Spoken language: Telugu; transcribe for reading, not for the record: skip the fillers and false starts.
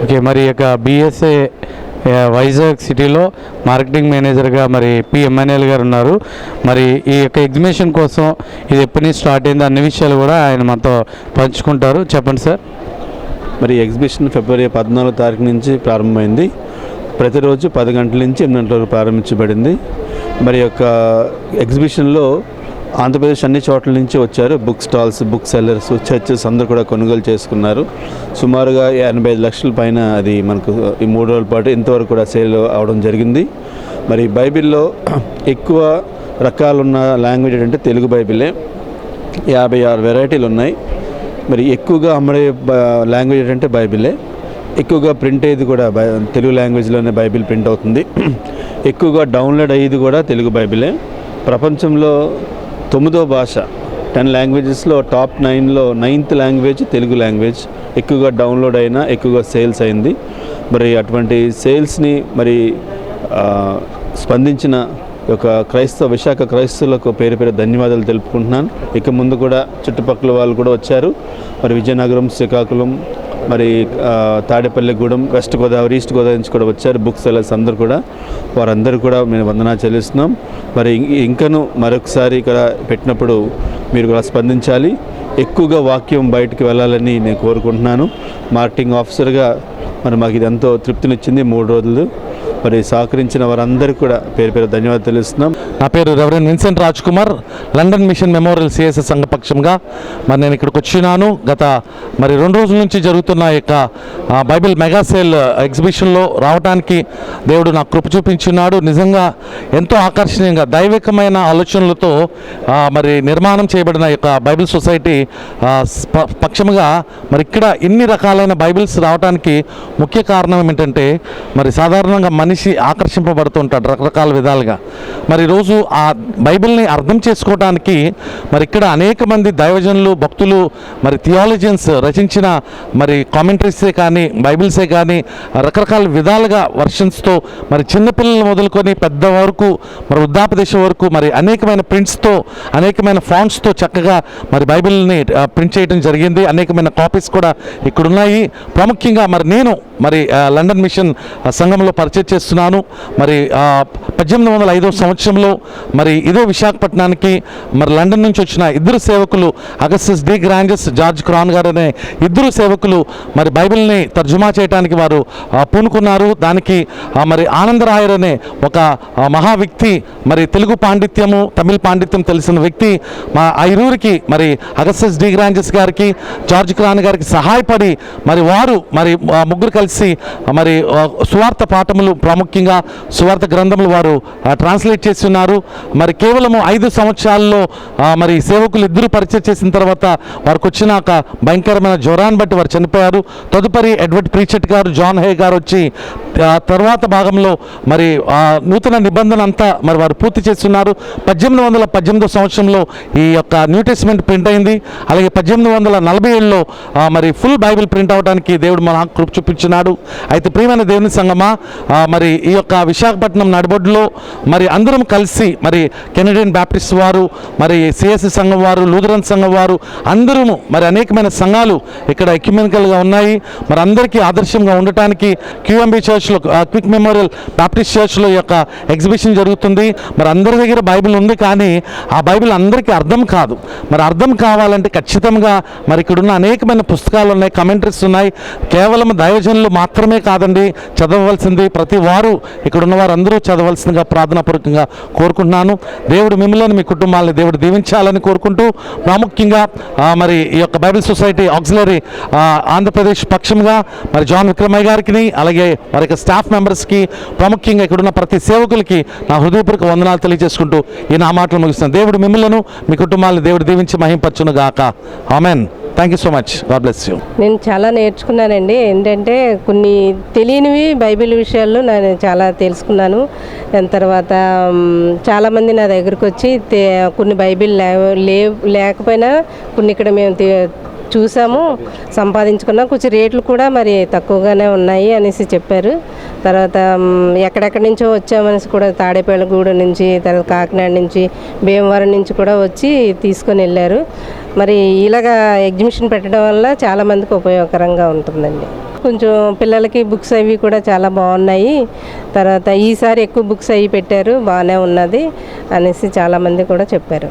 ఓకే, మరి యొక్క బిఎస్ఏ వైజాగ్ సిటీలో మార్కెటింగ్ మేనేజర్గా మరి పిఎంఎన్ఎల్ గారు ఉన్నారు. మరి ఈ యొక్క ఎగ్జిబిషన్ కోసం ఇది ఎప్పటి నుంచి స్టార్ట్ అయింది అన్ని విషయాలు కూడా ఆయన మనతో పంచుకుంటారు. చెప్పండి సార్. మరి ఎగ్జిబిషన్ ఫిబ్రవరి 14వ తారీఖు నుంచి ప్రారంభమైంది. ప్రతిరోజు 10 గంటల నుంచి 8 గంటల వరకు ప్రారంభించబడింది. మరి యొక్క ఎగ్జిబిషన్లో ఆంధ్రప్రదేశ్ అన్ని చోట్ల నుంచి వచ్చారు. Book stalls, book sellers, churches అందరూ కూడా కొనుగోలు చేసుకున్నారు. సుమారుగా 85 లక్షల పైన అది మనకు ఈ 3 రోజుల పాటు ఇంతవరకు కూడా సేల్ అవడం జరిగింది. మరి బైబిల్లో ఎక్కువ రకాలున్న లాంగ్వేజ్ ఏంటంటే తెలుగు బైబిలే. 56 వెరైటీలు ఉన్నాయి. మరి ఎక్కువగా అమ్మడే లాంగ్వేజ్ ఏంటంటే బైబిలే. ఎక్కువగా ప్రింట్ అయ్యేది కూడా తెలుగు లాంగ్వేజ్లోనే బైబిల్ ప్రింట్ అవుతుంది. ఎక్కువగా డౌన్లోడ్ అయ్యేది కూడా తెలుగు బైబిలే. ప్రపంచంలో 9వ భాష, 10 లాంగ్వేజెస్లో టాప్ 9లో 9th లాంగ్వేజ్ తెలుగు లాంగ్వేజ్. ఎక్కువగా డౌన్లోడ్ అయినా ఎక్కువగా సేల్స్ అయింది. మరి అటువంటి సేల్స్ని మరి స్పందించిన ఒక విశాఖ క్రైస్తవులకు పేరు ధన్యవాదాలు తెలుపుకుంటున్నాను. ఇక ముందు కూడా చుట్టుపక్కల వాళ్ళు కూడా వచ్చారు. మరి విజయనగరం, శ్రీకాకుళం, మరి తాడేపల్లిగూడెం, వెస్ట్ గోదావరి, ఈస్ట్ గోదావరి నుంచి కూడా వచ్చారు బుక్ సెల్లర్స్ అందరూ కూడా. వారందరూ కూడా మేము వందనాలు చెల్లిస్తున్నాం. మరి ఇంకను మరొకసారి ఇక్కడ పెట్టినప్పుడు మీరు కూడా స్పందించాలి. ఎక్కువగా వాక్యం బయటికి వెళ్ళాలని నేను కోరుకుంటున్నాను. మార్కెటింగ్ ఆఫీసర్గా మరి మాకు ఇది ఎంతో తృప్తినిచ్చింది 3 రోజులు. మరి సహకరించిన వారందరికీ కూడా పేరు ధన్యవాదాలు తెలుస్తున్నాం. నా పేరు reverend Vincent Raj Kumar, London mission memorial CSS సంఘపక్షంగా మరి నేను ఇక్కడికి వచ్చినాను. గత మరి 2 రోజుల నుంచి జరుగుతున్న యొక్క బైబిల్ మెగా సేల్ ఎగ్జిబిషన్లో రావడానికి దేవుడు నాకు కృప చూపించున్నాడు. నిజంగా ఎంతో ఆకర్షణీయంగా దైవికమైన ఆలోచనలతో మరి నిర్మాణం చేయబడిన యొక్క బైబిల్ సొసైటీ పక్షముగా మరి ఇక్కడ ఇన్ని రకాలైన బైబిల్స్ రావడానికి ముఖ్య కారణం ఏమిటంటే మరి సాధారణంగా మనిషి ఆకర్షింపబడుతుంటాడు రకరకాల విధాలుగా. మరి ఈరోజు ఆ బైబిల్ని అర్థం చేసుకోవడానికి మరి ఇక్కడ అనేక మంది దైవజనులు, భక్తులు, మరి థియాలజియన్స్ రచించిన మరి కామెంటరీసే కానీ బైబిల్సే కానీ రకరకాల విధాలుగా వర్షన్స్తో మరి చిన్నపిల్లలు మొదలుకొని పెద్ద వరకు మరి వృద్ధాపదేశ వరకు మరి అనేకమైన ప్రింట్స్తో, అనేకమైన ఫాంట్స్తో చక్కగా మరి బైబిల్ని ప్రింట్ చేయడం జరిగింది. అనేకమైన కాపీస్ కూడా ఇక్కడ ఉన్నాయి. ప్రాముఖ్యంగా మరి నేను మరి లండన్ మిషన్ సంఘంలో పరిచయం చేస్తున్నాను. మరి 1805వ సంవత్సరంలో మరి ఇదే విశాఖపట్నానికి మరి లండన్ నుంచి వచ్చిన 2 సేవకులు, అగస్టస్ డి గ్రాంజెస్, జార్జ్ క్రాన్ గారు అనే 2 సేవకులు మరి బైబిల్ని తర్జుమా చేయడానికి వారు పూనుకున్నారు. దానికి మరి ఆనందరాయర్ అనే ఒక మహా వ్యక్తి, మరి తెలుగు పాండిత్యము, తమిళ పాండిత్యం తెలిసిన వ్యక్తి మా ఐరూరికి మరి అగస్టస్ డి గ్రాంజెస్ గారికి, జార్జ్ క్రాన్ గారికి సహాయపడి మరి వారు మరి ముగ్గురు కలిసి మరి సువార్త పాఠములు, ప్రాముఖ్యంగా సువార్త గ్రంథములు వారు ట్రాన్స్లేట్ చేసి ఉన్నారు. మరి కేవలము 5 సంవత్సరాల్లో మరి సేవకులు 2 పరిచయం చేసిన తర్వాత వారికి వచ్చిన ఒక భయంకరమైన జ్వరాన్ని బట్టి వారు చనిపోయారు. తదుపరి ఎడ్వర్డ్ ప్రీచెట్ గారు, జాన్ హే గారు వచ్చి తర్వాత భాగంలో మరి నూతన నిబంధన అంతా మరి వారు పూర్తి చేస్తున్నారు. 1818వ సంవత్సరంలో ఈ యొక్క న్యూ టెస్టమెంట్ ప్రింట్ అయింది. అలాగే 1847లో మరి ఫుల్ బైబిల్ ప్రింట్ అవడానికి దేవుడు మన కృప చూపించినాడు. అయితే ప్రియమైన దేవుని సంగమా, మరి ఈ యొక్క విశాఖపట్నం నడిబొడ్డులో మరి అందరం కలిసి మరి కెనడియన్ బ్యాప్టిస్ట్ వారు, మరి సిఎస్సి సంఘం వారు, లూథరన్ సంఘం వారు అందరూ మరి అనేకమైన సంఘాలు ఇక్కడ ఎక్యుమెనికల్గా ఉన్నాయి. మరి అందరికీ ఆదర్శంగా ఉండటానికి క్యూఎంబీ చర్చ్లో, క్విక్ మెమోరియల్ బ్యాప్టిస్ట్ చర్చ్లో యొక్క ఎగ్జిబిషన్ జరుగుతుంది. మరి అందరి దగ్గర బైబిల్ ఉంది, కానీ ఆ బైబిల్ అందరికీ అర్థం కాదు. మరి అర్థం కావాలంటే ఖచ్చితంగా మరి ఇక్కడున్న అనేకమైన పుస్తకాలు ఉన్నాయి, కమెంటరీస్ ఉన్నాయి. కేవలం దైవజనులు మాత్రమే కాదండి చదవవలసింది, ప్రతి వారు ఇక్కడ ఉన్న వారు అందరూ చదవలసిందిగా ప్రార్థనాపూర్వకంగా కోరుకుంటున్నాను. దేవుడు మిమ్మల్ని, మీ కుటుంబాలని దేవుడు దీవించాలని కోరుకుంటూ, ప్రాముఖ్యంగా మరి ఈ యొక్క బైబిల్ సొసైటీ ఆక్సిలరీ ఆంధ్రప్రదేశ్ పక్షంగా మరి జాన్ విక్రమయ్య గారికి, అలాగే వారి యొక్క స్టాఫ్ మెంబర్స్కి, ప్రాముఖ్యంగా ఇక్కడున్న ప్రతి సేవకులకి నా హృదయపూర్వక వందనాలు తెలియజేసుకుంటూ ఈ నా మాటలు ముగిస్తాను. దేవుడు మిమ్మల్ని, మీ కుటుంబాలను దేవుడు దీవించి మహింపరచును గాక. Amen. Thank you so much. God bless you. నేను చాలా నేర్చుకున్నానండి. ఏంటంటే కొన్ని తెలియనివి బైబిల్ విషయాల్లో నేను చాలా తెలుసుకున్నాను. దాని తర్వాత చాలామంది నా దగ్గరకు వచ్చి కొన్ని బైబిల్ లేకపోయినా కొన్ని ఇక్కడ మేము చూసాము, సంపాదించుకున్నాం, కొంచెం రేట్లు కూడా మరి తక్కువగానే ఉన్నాయి అనేసి చెప్పారు. తర్వాత ఎక్కడెక్కడి నుంచో వచ్చే మనిషి కూడా తాడేపల్లిగూడెం నుంచి, తర్వాత కాకినాడ నుంచి, భీమవరం నుంచి కూడా వచ్చి తీసుకొని వెళ్ళారు. మరి ఇలాగా ఎగ్జిబిషన్ పెట్టడం వల్ల చాలామందికి ఉపయోగకరంగా ఉంటుందండి. కొంచెం పిల్లలకి బుక్స్ అవి కూడా చాలా బాగున్నాయి. తర్వాత ఈసారి ఎక్కువ బుక్స్ అవి పెట్టారు, బాగానే ఉన్నది అనేసి చాలామంది కూడా చెప్పారు.